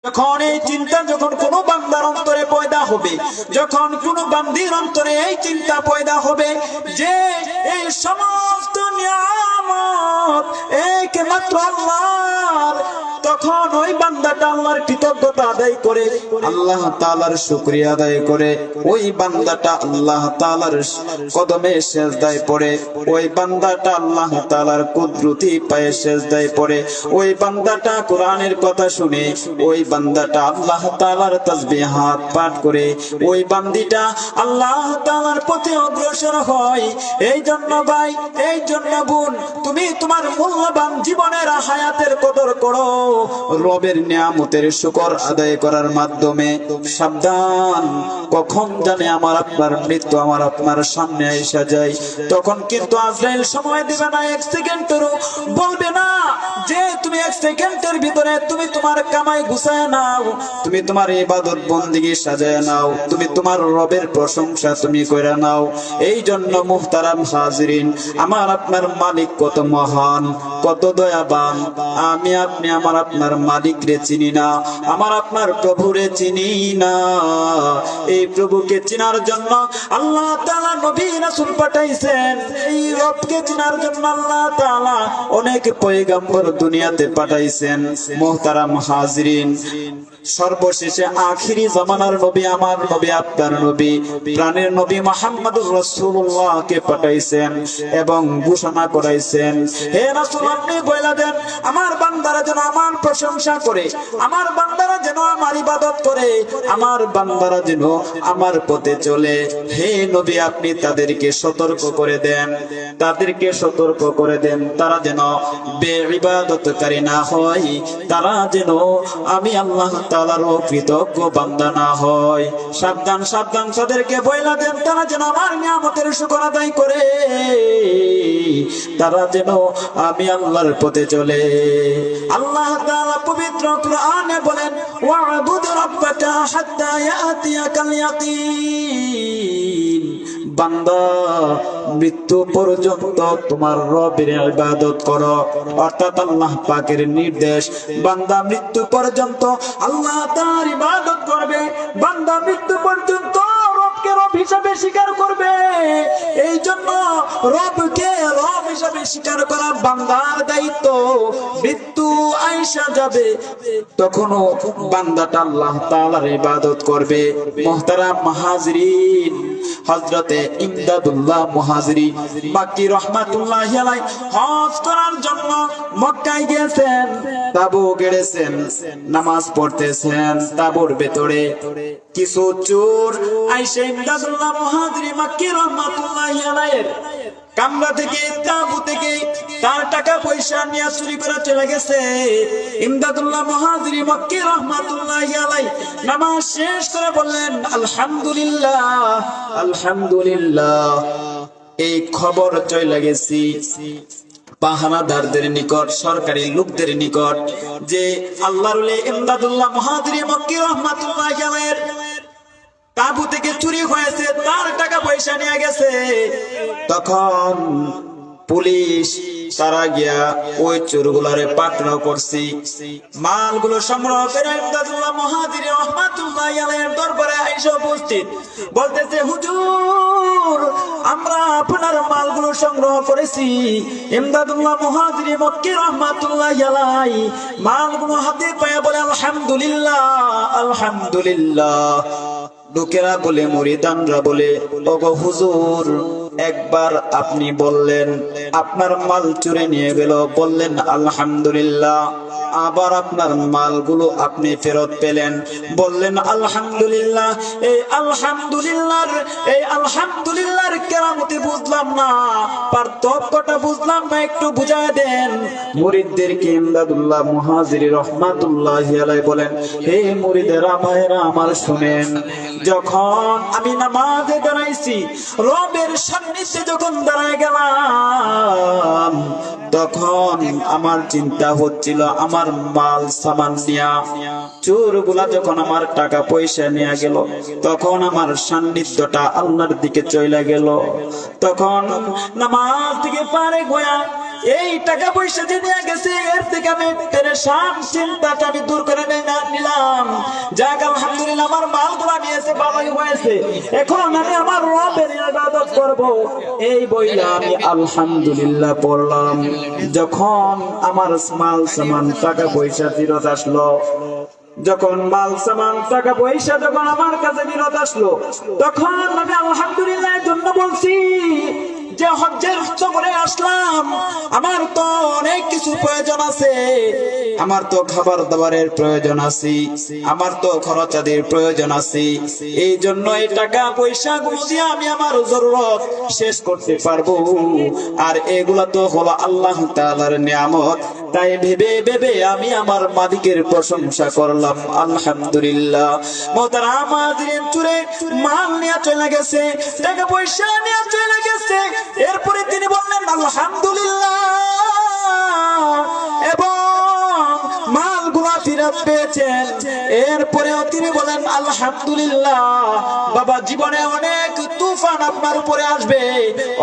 যখন এই চিন্তা যখন কোন বান্দার অন্তরে পয়দা হবে, যখন কোন বান্দির অন্তরে এই চিন্তা পয়দা হবে যে এই সমস্ত নিয়ামত একমাত্র আল্লাহর, তখন ওই বান্দাটা আল্লাহর কৃতজ্ঞতা আদায় করে, আল্লাহ তাআলার শুকরিয়া আদায় করে, ওই বান্দাটা আল্লাহ তাআলার কদমে সিজদায় পড়ে, ওই বান্দাটা আল্লাহ তাআলার কুদরতি পায়ে সিজদায় পড়ে, ওই বান্দাটা কোরআনের কথা শুনে, ওই বান্দাটা আল্লাহ তাআলার তাসবিহাত পাঠ করে, ওই বান্দিটা আল্লাহ তাআলার পথে অগ্রসর হয়। এই জন্য ভাই, এই জন্য বোন, তুমি তোমার মূল্যবান জীবনের হায়াতের কদর করো রবের নিয়ামতের শুকর আদায় করার মাধ্যমে। সাবধান, কখন জানে আমার আপনার মৃত্যু আমার আপনার সামনে এসে যায়, তখন কিন্তু আজরাইল সময় দিবে না, এক সেকেন্ডেরও বলবে না যে তুমি এক সেকেন্ডের ভিতরে তুমি তোমার কামাই গুছায় নাও, তুমি তোমার ইবাদত বন্দেগী সাজায় নাও, তুমি তোমার রবের প্রশংসা তুমি কইরা নাও। এই জন্য মুহতারাম হাজিরিন, আমার আপনার মালিক কত মহান, কত দয়াবান। আমি আপনি আমার আপনার মালিক রে চিনি না, আমার আপনার প্রভু রে চিনি না। এই প্রভুকে চিনার জন্য আল্লাহ তাআলা নবী রাসূল পাঠাইছেন, এই রবকে চিনার জন্য আল্লাহ তাআলা অনেক পয়গম্বর দুনিয়াতে পাঠাইছেন। মুহতারাম হাজিরিন, সর্বশেষে আখিরি জামানার নবী, আমার নবী, আপনার নবী, প্রাণের নবী মুহাম্মদুর রাসূলুল্লাহকে পাঠাইছেন এবং ঘোষণা করাইছেন, হে রাসূল, আপনি বলে দেন আমার বান্দারা যেন আমার প্রশংসা করে, আমার বান্দারা যেন আমার ইবাদত করে, আমার বান্দারা যেন আমার পথে চলে। হে নবী, আপনি তাদেরকে সতর্ক করে দেন, তাদেরকে সতর্ক করে দেন, তারা যেন বেইবাদতকারী না হয়, তারা যেন আমি আল্লাহ তাআলার কৃতজ্ঞ বান্দা না হয়। সাবধান, সাবধান, তাদেরকে বইলা দেন তারা যেন আমার নিয়ামতের শুকর আদায় করে, তারা যেন আমি আল্লাহর পথে চলে। আল্লাহ তাআলা পবিত্র কোরআনে বলেন, ওয়া'বুদ রাব্বাকা হাত্তা ইয়াতিয়াকাল ইয়াকিন। বান্দা, মৃত্যু পর্যন্ত তোমার রবের ইবাদত করো, অর্থাৎ আল্লাহ পাকের নির্দেশ, বান্দা মৃত্যু পর্যন্ত আল্লাহ তাআলার ইবাদত করবে, বান্দা মৃত্যু পর্যন্ত রবকে রব হিসাবে স্বীকার করবে। এই জন্য রবকে রব হিসাবে স্বীকার করা বান্দার দায়িত্ব। মৃত্যু আইসা যাবে, তখনও বান্দাটা আল্লাহ তাআলার ইবাদত করবে। মুহতারাম হাজিরিন, হযরতে ইমদাদুল্লাহ মুহাজিরি মাক্কি রাহমাতুল্লাহি আলাইহি হজ করার জন্য মক্কায় গিয়েছেন, তাবু গেড়েছেন, নামাজ পড়তেছেন। তাবুর ভেতরে কিছু চোর আইসা ইমদাদুল্লাহ মুহাজিরি মাক্কি রাহমাতুল্লাহি আলাইহির কামরা থেকে, তাবু থেকে তার টাকা পয়সা নিয়ে চুরি করে চলে গেছে। ইমদাদুল্লাহ মুহাজিরি মাক্কি রাহমাতুল্লাহি আলাইহি নামাজ শেষ করে বললেন, আলহামদুলিল্লাহ, আলহামদুলিল্লাহ। এই খবর চলে গেছি পাহারাদারদের নিকট, সরকারি লোকদের নিকট, যে আল্লাহর ওলি ইমদাদুল্লাহ মুহাজিরি মাক্কি রাহমাতুল্লাহি আলাইহির তাবু থেকে চুরি হয়েছে, তার টাকা পয়সা নিয়ে গেছে। তখন পুলিশ তারা গিয়া ওই চোরগুলারে পাকড়াও করছি, মালগুলো সংগ্রহ করে ইমদাদুল্লাহ মুহাজিরি রাহমাতুল্লাহি আলাইহির দরবারে আইসা উপস্থিত, বলতেছে, হুজুর, আমরা আপনার মালগুলো সংগ্রহ করেছি। ইমদাদুল্লাহ মুহাজিরি মাক্কি রাহমাতুল্লাহি আলাইহি মালগুলো হাতে পায়ে বলে, আলহামদুলিল্লাহ, আলহামদুলিল্লাহ। লোকেরা বলে, মুরিদানরা বলে, ওগো হুজুর, একবার আপনি বললেন আপনার মাল চুরি নিয়ে গেল, বললেন আলহামদুলিল্লাহ, আবার আপনার মালগুলো আপনি ফেরত পেলেন, বললেন আলহামদুলিল্লাহ। এই আলহামদুলিল্লাহর কেরামতি বুঝলাম না, পার্থক্যটা বুঝলাম না, একটু বুঝায় দেন। মুরিদদেরকে ইমদাদুল্লাহ মুহাজিরি রাহমাতুল্লাহি আলাইহি বলেন, হে মুরিদেরা, ভাইরা আমার শুনেন, যখন আমি নামাজে দাঁড়াইছি, রবের সান্নিধ্যে যখন দাঁড়ায় গেলাম, তখন আমার চিন্তা হচ্ছিল আমার মাল সামান নিয়া, চোরগুলা যখন আমার টাকা পয়সা নিয়ে গেল, তখন আমার সান্নিধ্যটা আল্লাহর দিকে চলে গেল। তখন নামাজ থেকে পারে গোয়া এই টাকা পয়সা যে নিয়ে গেছে, এর থেকে আমি পেরেশান চিন্তাটা আমি দূর করে নিলাম। যাক আলহামদুলিল্লাহ আমার মালগুলা নিয়েছে, ভালোই হয়েছে, এখন আমি আমার রবের ইবাদত করব, এই বইলা আমি আলহামদুলিল্লাহ পড়লাম। যখন আমার মাল সামান টাকা পয়সা ফেরত আসলো, যখন মাল সামান টাকা পয়সা যখন আমার কাছে ফেরত আসলো, তখন আমি আলহামদুলিল্লাহ এর জন্য বলছি যে হজ্জের সফরে আসলাম, আমার তো অনেক কিছু প্রয়োজন আছে, আমার তো খাবার দাবারের প্রয়োজন আছে, আমার তো খরচাদির প্রয়োজন আছে, এই জন্য এই টাকা পয়সা গুলো দিয়ে আমি আমার জরুরত শেষ করতে পারবো, আর এগুলা তো হলো আল্লাহ তাআলার নিয়ামত। তাই ভেবে ভেবে আমি আমার মালিকের প্রশংসা করলাম, আলহামদুলিল্লাহ। মোহতারাম হাজিরিন, চুরে মাল নিয়ে চলে গেছে, টাকা পয়সা নিয়ে চলে গেছে, এরপরে তিনি বললেন আলহামদুলিল্লাহ, এবং মালগুলা ফিরত পেয়েছেন। এরপরেও তিনি বলেন আলহামদুলিল্লাহ। বাবা, জীবনে অনেক তুফান আপনার উপরে আসবে,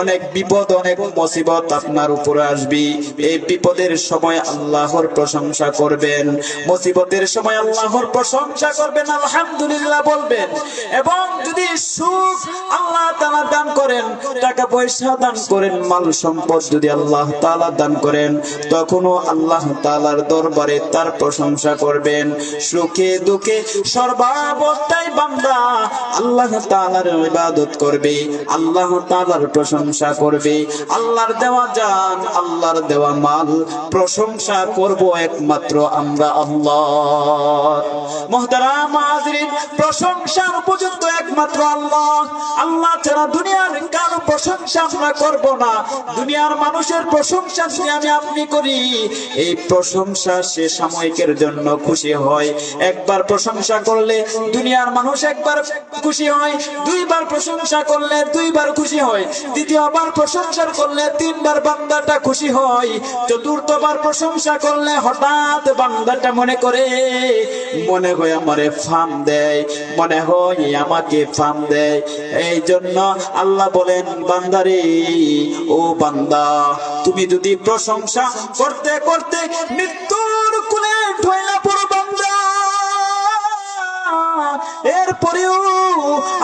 অনেক বিপদ, অনেক মুসিবত আপনার উপরে আসবে। এই বিপদের সময় আল্লাহর প্রশংসা করবেন, মুসিবতের সময় আল্লাহর প্রশংসা করবেন, আলহামদুলিল্লাহ বলবেন। এবং যদি সুখ আল্লাহ তাআলা দান করেন, টাকা পয়সা দান করেন, মাল সম্পদ যদি আল্লাহ তাআলা দান করেন, তখনও আল্লাহ তাআলার দরবারে তার প্রশংসা করবেন। সুখে দুঃখে সর্বাবস্থায় বান্দা আল্লাহ তাআলার ইবাদত করবে, আল্লাহ তাআলার প্রশংসা করবে। আল্লাহর দেওয়া জান, আল্লাহর দেওয়া মাল প্রশংসা করব একমাত্র আমরা আল্লাহ। মুহতারাম হাজিরিন, প্রশংসার উপযুক্ত একমাত্র আল্লাহ। আল্লাহ ছাড়া দুনিয়ার কারো প্রশংসা আমরা করব না। দুনিয়ার মানুষের প্রশংসা যদি আমি আপনি করি, এই প্রশংসা সে সাময়িকের জন্য খুশি হয়। একবার প্রশংসা করলে দুনিয়ার মানুষ একবার খুশি হয়, দুইবার প্রশংসা করলে দুইবার খুশি হয়, তৃতীয়বার প্রশংসা করলে তিনবার বান্দাটা খুশি হয়, চতুর্থবার প্রশংসা করলে হঠাৎ বান্দাটা মনে হয় আমারে ফাম দেয়, মনে হয় আমাকে ফাম দেয়। এই জন্য আল্লাহ বলেন, বান্দারে, ও বান্দা, তুমি যদি প্রশংসা করতে করতে মৃত্যুর কোলে ঢলে পড়ো বান্দা, এরপরেও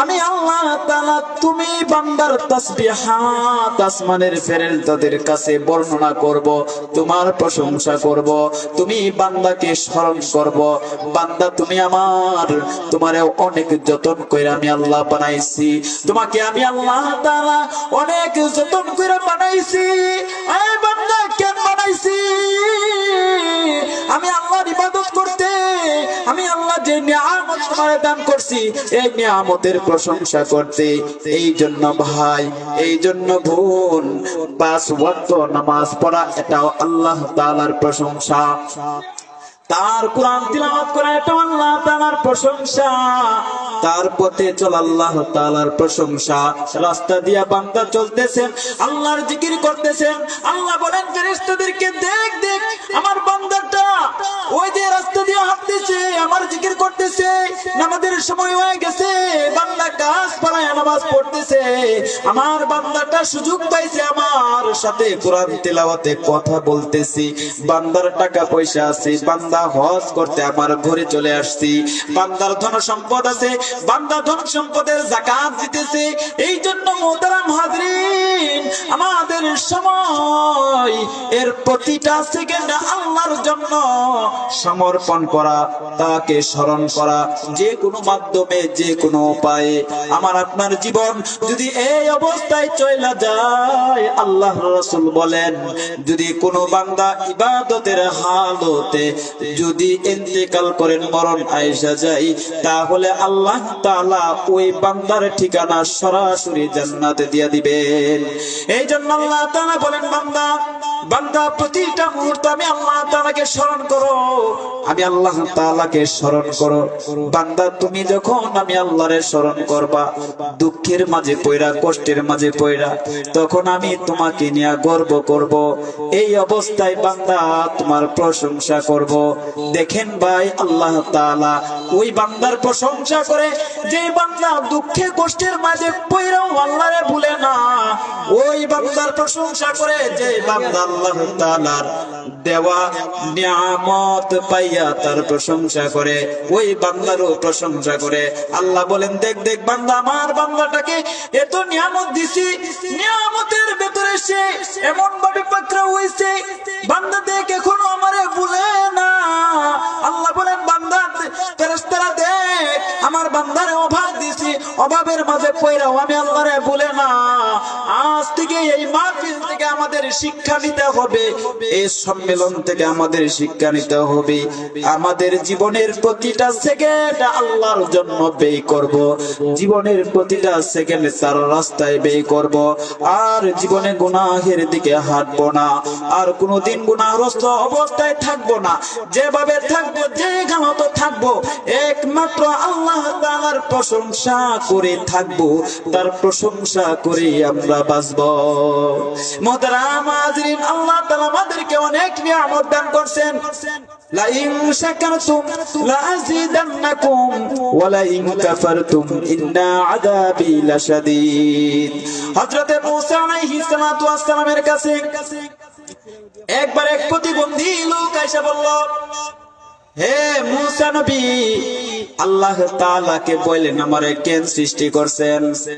আমি আল্লাহ তাআলা তুমি বান্দার তাসবিহাত আসমানের ফেরেশতাদের কাছে বর্ণনা করব, তোমার প্রশংসা করব, তুমি বান্দাকে স্মরণ করব। বান্দা, তুমি আমার, তোমারে অনেক যতন করে আমি আল্লাহ বানাইছি, তোমাকে আমি আল্লাহ তাআলা অনেক যতন করে বানাইছি। এই বান্দা, কেন বানাইছি? আমি আল্লাহর ইবাদত করতে, আমি আল্লাহ যে নিয়ামত তোমারে দান করছি, এই নিয়ামতের প্রশংসা করতে। এই জন্য ভাই, এই জন্য বোন, 5 ওয়াক্ত নামাজ পড়া এটাও আল্লাহ তাআলার প্রশংসা। তার কোরআন তিলাওয়াত করা এটা আল্লাহ তাআলার প্রশংসা, তার পথে চল আল্লাহ তাআলার প্রশংসা। রাস্তা দিয়া বান্দা চলতেছেন, আল্লাহর জিকির করতেছেন, আল্লাহ বলেন ফেরেশতাদেরকে, দেখ দেখ আমার বান্দাটা ওই যে রাস্তা দিয়ে হাঁটতেছে, আমার জিকির করতেছে, নামাজের সময় হয়ে গেছে, বান্দা কাজ পড়ায় নামাজ পড়তেছে, আমার বান্দাটা সুযোগ পাইছে আমার সাথে কোরআন তিলাওয়াতে কথা বলতেছি, বান্দার টাকা পয়সা আছে, বান্দা হজ করতে আমার ঘরে চলে আসছি, বান্দার ধন সম্পদ আছে, বান্দা ধন সম্পদের যাকাত দিতেছে। এই জন্য মুহতারাম হাজিরিন, আমাদের সময় এর প্রতিটা সেকেন্ড আল্লাহর জন্য সমর্পণ করা, তাকে স্মরণ করা, যে কোনো মাধ্যমে, যে কোনো উপায়ে। আমার আপনার জীবন যদি এই অবস্থায় চলে যায়, আল্লাহ রাসূল বলেন, যদি কোনো বান্দা ইবাদতের হালতে যদি ইন্তেকাল করেন, মরণ আয়েশা যায়, তাহলে আল্লাহ তাআলা ওই বান্দার ঠিকানা সরাসরি জান্নাতে দিয়ে দিবেন। এই জন্য আল্লাহ তাআলা বলেন, বান্দা বান্দা প্রতিটা মুহূর্তে আমি আল্লাহ তাআলাকে স্মরণ করো, আমি আল্লাহ তাআলাকে স্মরণ করো। বান্দা, তুমি যখন আমি আল্লাহরে স্মরণ করবা, দুঃখের মাঝে পয়রা, কষ্টের মাঝে পয়রা, তখন আমি তোমাকে নিয়ে গর্ব করব। এই অবস্থায় বান্দা তোমার প্রশংসা করব। দেখেন ভাই, আল্লাহ তাআলা ওই বান্দার প্রশংসা করে। যে বান্দা দুঃখে কষ্টের মাঝে পইরাও আল্লাহরে ভুলে না, ওই বান্দার প্রশংসা করে। যে বান্দা আল্লাহ তাআলার দেওয়া নিয়ামত পাইয়া তার প্রশংসা করে, ওই বান্দারও প্রশংসা করে। আল্লাহ বলেন, দেখ দেখ বান্দা, আমার বান্দাটাকে এত নিয়ামত দিছি, নিয়ামতের ভেতরে সে এমন ভাবে পাকড়াও হইছে, বান্দা দেখ এখনো আমারে ভুলে না। আল্লাহ বলেন, বান্দা ফেরেশতারা দেখ, আমার বান্দারে অভাব দিছি, অভাবের মাঝে পইরাও আমি আল্লাহরে ভুলে না। আজ থেকে এই মাহফিল থেকে আমাদের শিক্ষা নিতে হবে, এই সম্মেলন থেকে আমাদের শিক্ষা নিতে হবে। আমাদের জীবনের প্রতিটা সেকেন্ড আল্লাহর জন্য ব্যয় করব, জীবনের প্রতিটা সেকেন্ড তার রাস্তায় ব্যয় করব। আর জীবনে গুনাহের দিকে হাঁটবো না, আর কোনোদিন গুনাহগ্রস্ত অবস্থায় থাকবো না। যেভাবে থাকবো, যে গানত থাকবো, একমাত্র আল্লাহ তাআলার প্রশংসা করে থাকবো, তার প্রশংসা করে আমরা বাঁচবো। মুহতারাম হাজিরিন, আল্লাহ তাআলা আমাদেরকে অনেক নিয়ামত দান করছেন। লাইন শাকারতুম লাযিদান্নাকুম ওয়া লাইন কাফারতুম ইন্না আযাবি লাশাদীদ। হযরত মূসা আলাইহিস সালাতু ওয়াস সালামের কাছে একবার এক প্রতিবন্ধী লোক এসে বলল, হে মূসা নবী, আল্লাহ তাআলাকে বলেন আমারে কেন সৃষ্টি করছেন?